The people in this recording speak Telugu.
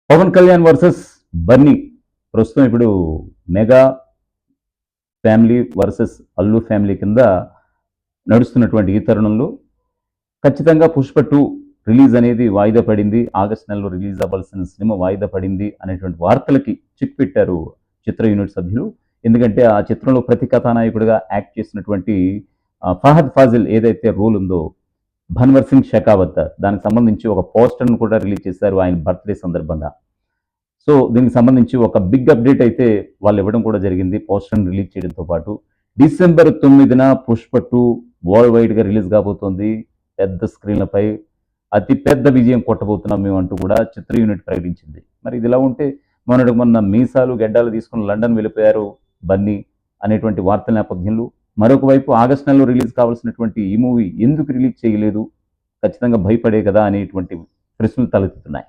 పవన్ కళ్యాణ్ వర్సెస్ బన్నీ. ప్రస్తుతం ఇప్పుడు mega family versus Allu family కింద నడుస్తున్నటువంటి ఈ తరుణంలో ఖచ్చితంగా పుష్ప 2 రిలీజ్ అనేది వాయిదా పడింది. ఆగస్టు నెలలో రిలీజ్ అవ్వాల్సిన సినిమా వాయిదా పడింది అనేటువంటి వార్తలకి చెక్ పెట్టారు చిత్ర యూనిట్ సభ్యులు. ఎందుకంటే ఆ చిత్రంలో ప్రతి కథానాయకుడిగా యాక్ట్ చేసినటువంటి ఫహద్ ఫాజిల్ ఏదైతే రోల్ ఉందో, భన్వర్ సింగ్ షెకావత్, దానికి సంబంధించి ఒక పోస్టర్ను కూడా రిలీజ్ చేశారు ఆయన బర్త్డే సందర్భంగా. సో దీనికి సంబంధించి ఒక బిగ్ అప్డేట్ అయితే వాళ్ళు ఇవ్వడం కూడా జరిగింది, పోస్టర్ని రిలీజ్ చేయడంతో పాటు. డిసెంబర్ 9న పుష్ప 2 వరల్డ్ వైడ్గా రిలీజ్ కాబోతోంది. పెద్ద స్క్రీన్లపై అతి పెద్ద విజయం కొట్టబోతున్నాం మేము అంటూ కూడా చిత్ర యూనిట్ ప్రకటించింది. మరి ఇది ఇలా ఉంటే మొన్న మీసాలు గెడ్డాలు తీసుకుని లండన్ వెళ్ళిపోయారు బన్నీ అనేటువంటి వార్తల నేపథ్యంలో, మరొక వైపు ఆగస్టు నెలలో రిలీజ్ కావాల్సినటువంటి ఈ మూవీ ఎందుకు రిలీజ్ చేయలేదు, ఖచ్చితంగా భయపడే కదా అనేటువంటి ప్రశ్నలు తలెత్తుతున్నాయి.